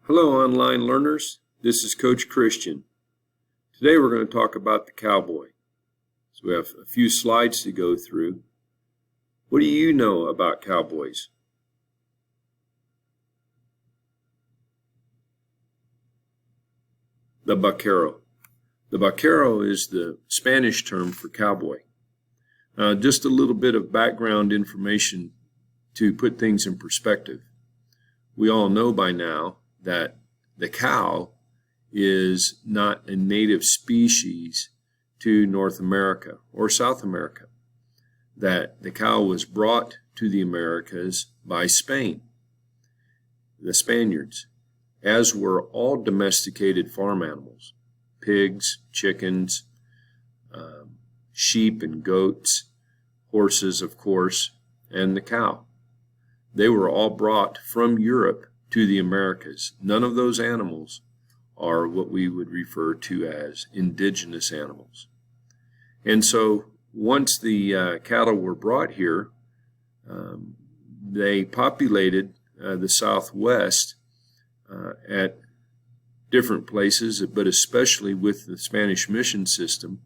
Hello, online learners. This is Coach Christian. Today we're going to talk about the cowboy. So we have a few slides to go through. What do you know about cowboys? The Vaquero. The Vaquero is the Spanish term for cowboy. Just a little bit of background information to put things in perspective. We all know by now that the cow is not a native species to North America or South America, that the cow was brought to the Americas by Spain, the Spaniards, as were all domesticated farm animals, pigs, chickens, sheep and goats, horses, of course, and the cow. They were all brought from Europe to the Americas. None of those animals are what we would refer to as indigenous animals. And so once the cattle were brought here, they populated the Southwest at different places, but especially with the Spanish mission system.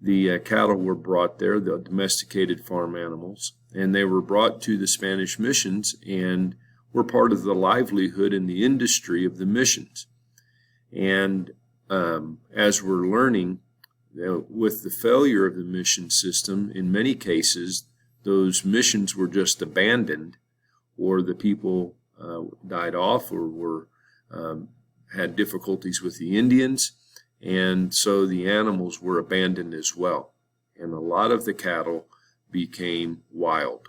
The cattle were brought there, the domesticated farm animals, and they were brought to the Spanish missions and were part of the livelihood and the industry of the missions. And as we're learning, with the failure of the mission system, in many cases, those missions were just abandoned, or the people died off or had difficulties with the Indians, and so the animals were abandoned as well. And a lot of the cattle became wild.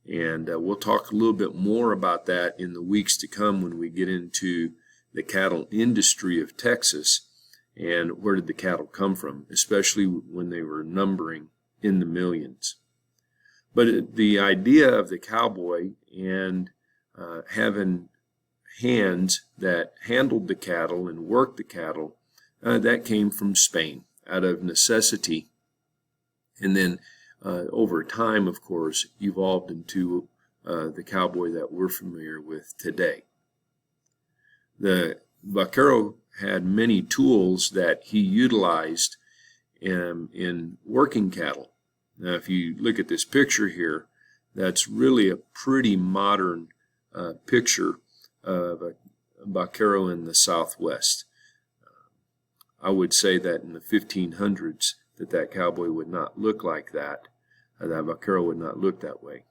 And we'll talk a little bit more about that in the weeks to come when we get into the cattle industry of Texas and where did the cattle come from, especially when they were numbering in the millions. But the idea of the cowboy and having hands that handled the cattle and worked the cattle, that came from Spain out of necessity. And then over time, of course, evolved into the cowboy that we're familiar with today. The Vaquero had many tools that he utilized in working cattle. Now, if you look at this picture here, that's really a pretty modern picture of a Vaquero in the Southwest. I would say that in the 1500s that cowboy would not look like that. That Vaquero would not look that way.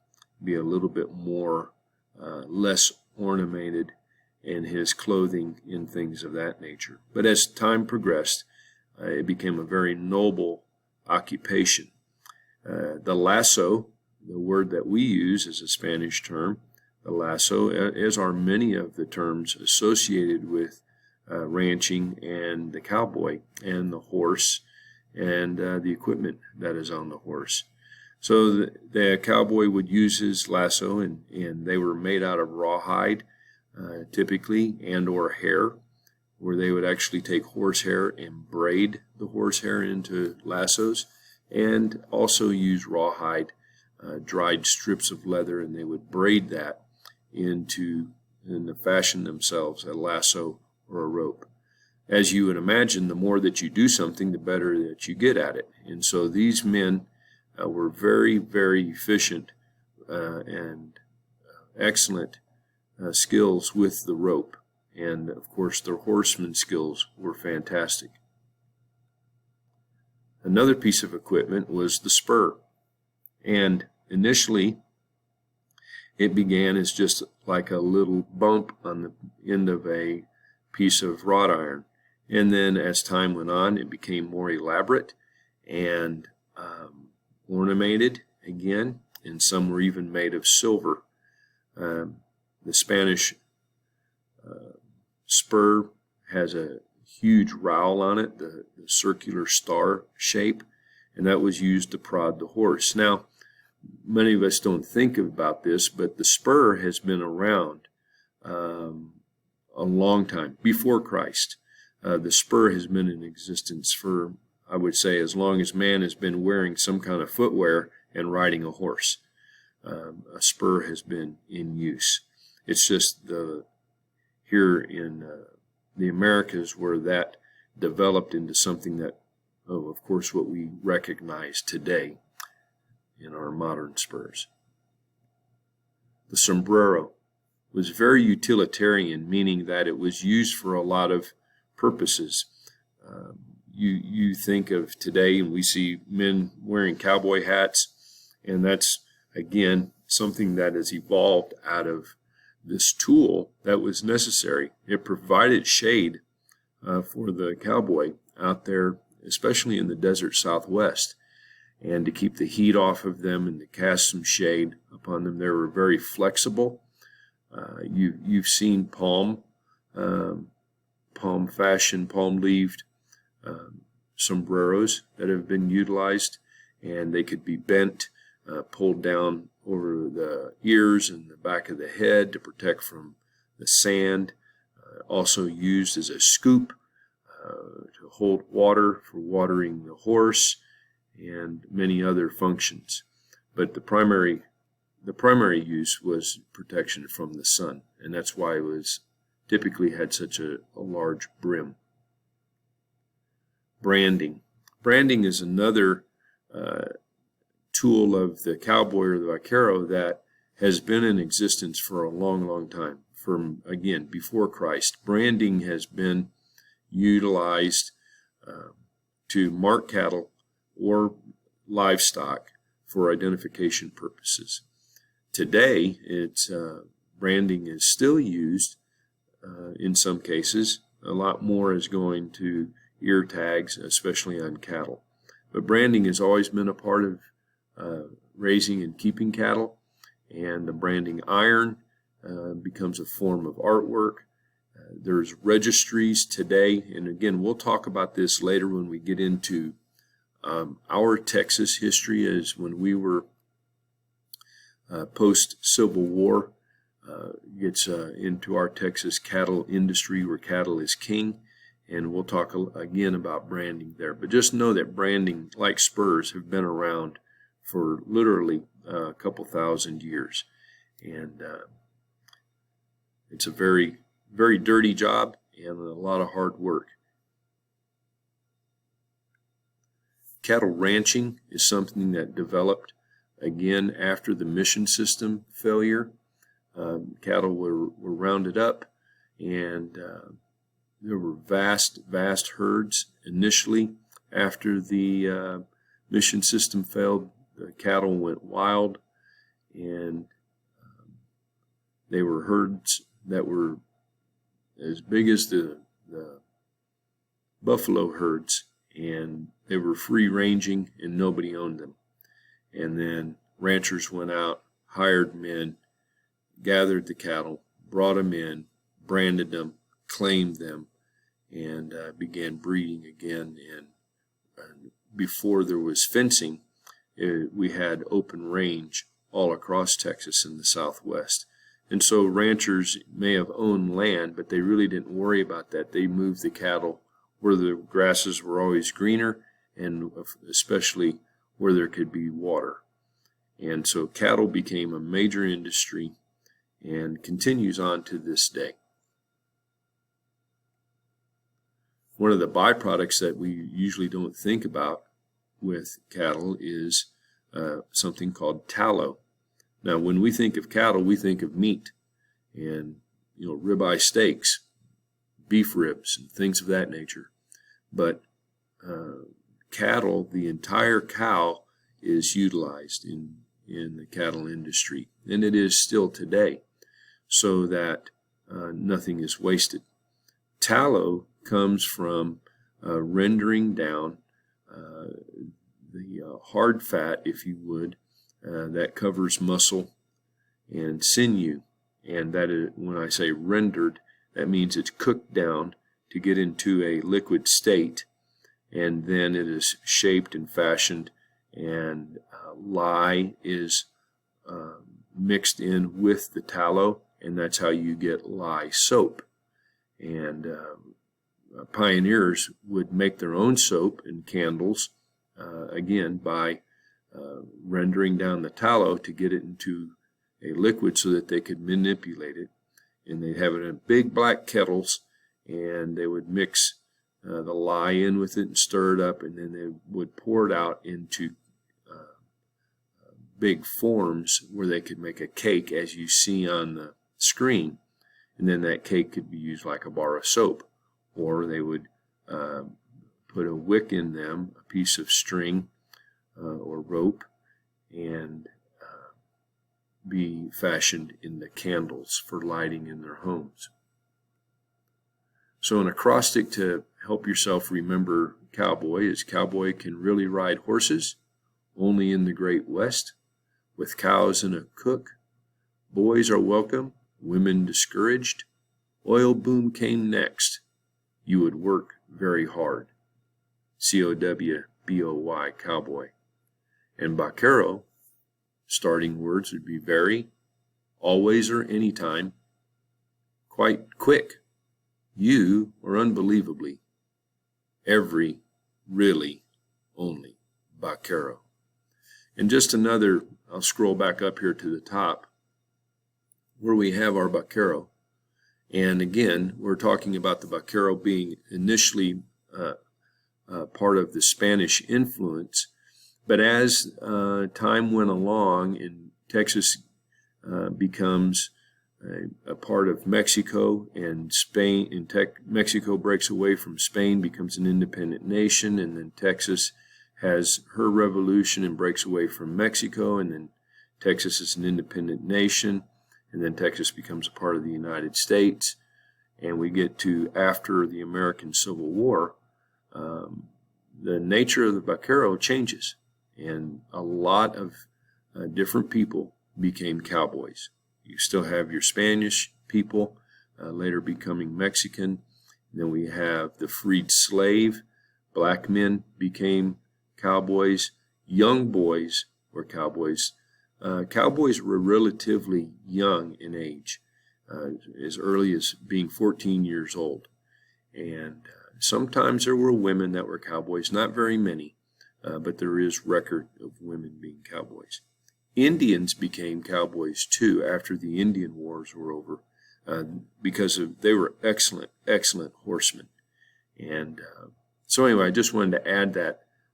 Be a little bit more, less ornamented in his clothing and things of that nature. But as time progressed, it became a very noble occupation. The lasso, the word that we use is a Spanish term, the lasso, as are many of the terms associated with ranching and the cowboy and the horse and the equipment that is on the horse. So the cowboy would use his lasso, and they were made out of rawhide, typically, and or hair, where they would actually take horsehair and braid the horsehair into lassos, and also use rawhide, dried strips of leather, and they would braid that into and fashion themselves a lasso or a rope. As you would imagine, the more that you do something, the better that you get at it. And so these men were very, very efficient and excellent skills with the rope. And, of course, their horseman skills were fantastic. Another piece of equipment was the spur. And initially, it began as just like a little bump on the end of a piece of wrought iron. And then as time went on, it became more elaborate and ornamented again, and some were even made of silver. The Spanish spur has a huge rowel on it, the circular star shape, and that was used to prod the horse. Now, many of us don't think about this, but the spur has been around a long time, before Christ. The spur has been in existence for, I would say, as long as man has been wearing some kind of footwear and riding a horse. A spur has been in use. It's just here in the Americas, where that developed into something that, of course, what we recognize today in our modern spurs. The sombrero was very utilitarian, meaning that it was used for a lot of purposes. You think of today, and we see men wearing cowboy hats, and that's, again, something that has evolved out of this tool that was necessary. It provided shade for the cowboy out there, especially in the desert Southwest, and to keep the heat off of them and to cast some shade upon them. They were very flexible. You've seen palm fashion, palm-leaved sombreros that have been utilized, and they could be bent, pulled down over the ears and the back of the head to protect from the sand. Also used as a scoop to hold water for watering the horse, and many other functions. But the primary use was protection from the sun, and that's why it was typically had such a large brim. Branding. Branding is another tool of the cowboy or the vaquero that has been in existence for a long, long time. From, again, before Christ, branding has been utilized to mark cattle or livestock for identification purposes. Today, branding is still used in some cases. A lot more is going to ear tags, especially on cattle. But branding has always been a part of raising and keeping cattle, and the branding iron becomes a form of artwork. There's registries today, and again, we'll talk about this later when we get into our Texas history, as when we were post-Civil War, gets into our Texas cattle industry, where cattle is king, and we'll talk again about branding there. But just know that branding, like spurs, have been around for literally a couple thousand years, and it's a very, very dirty job and a lot of hard work. Cattle ranching is something that developed again after the mission system failure. Cattle were rounded up, and there were vast herds initially. After the mission system failed, the cattle went wild, and they were herds that were as big as the buffalo herds, and they were free ranging and nobody owned them. And then ranchers went out, hired men, gathered the cattle, brought them in, branded them, claimed them, and began breeding again. And before there was fencing, we had open range all across Texas in the Southwest. And so ranchers may have owned land, but they really didn't worry about that. They moved the cattle where the grasses were always greener, and especially where there could be water. And so cattle became a major industry and continues on to this day. One of the byproducts that we usually don't think about with cattle is something called tallow. Now, when we think of cattle, we think of meat and, ribeye steaks, beef ribs, and things of that nature. But cattle, the entire cow, is utilized in the cattle industry, and it is still today, so that nothing is wasted. Tallow comes from rendering down the hard fat, if you would, that covers muscle and sinew. And that is, when I say rendered, that means it's cooked down to get into a liquid state, and then it is shaped and fashioned, and lye is mixed in with the tallow, and that's how you get lye soap. And pioneers would make their own soap and candles, again, by rendering down the tallow to get it into a liquid so that they could manipulate it. and they'd have it in big black kettles, and they would mix the lye in with it and stir it up, and then they would pour it out into big forms where they could make a cake, as you see on the screen, and then that cake could be used like a bar of soap, or they would put a wick in them, a piece of string or rope, and be fashioned into candles for lighting in their homes. So an acrostic to help yourself remember cowboy is: cowboy can really ride horses only in the Great West, with cows and a cook. Boys are welcome, women discouraged. Oil boom came next. You would work very hard. C-O-W-B-O-Y, cowboy. And vaquero, starting words would be very, always or anytime, quite quick, you or unbelievably, every, really, only, vaquero. And just another, I'll scroll back up here to the top where we have our vaquero. And again, we're talking about the vaquero being initially part of the Spanish influence. But as time went along and Texas becomes a part of Mexico, and Spain, and Mexico breaks away from Spain, becomes an independent nation, and then Texas has her revolution and breaks away from Mexico, and then Texas is an independent nation, and then Texas becomes a part of the United States, and we get to after the American Civil War, the nature of the vaquero changes, and a lot of different people became cowboys. You still have your Spanish people, later becoming Mexican. Then we have the freed slave. Black men became cowboys. Young boys were cowboys. Cowboys were relatively young in age, as early as being 14 years old. And sometimes there were women that were cowboys, not very many, but there is record of women being cowboys. Indians became cowboys too after the Indian Wars were over, because they were excellent horsemen. And so anyway, I just wanted to add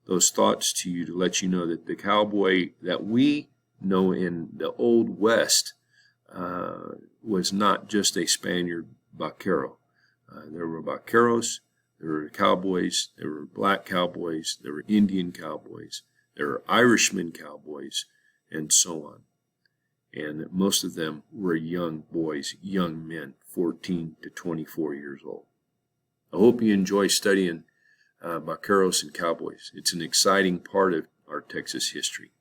those thoughts to you to let you know that the cowboy that we know in the Old West was not just a Spaniard vaquero. There were vaqueros, there were cowboys, there were black cowboys, there were Indian cowboys, there were Irishman cowboys, and so on. And most of them were young boys, young men, 14 to 24 years old. I hope you enjoy studying vaqueros and cowboys. It's an exciting part of our Texas history.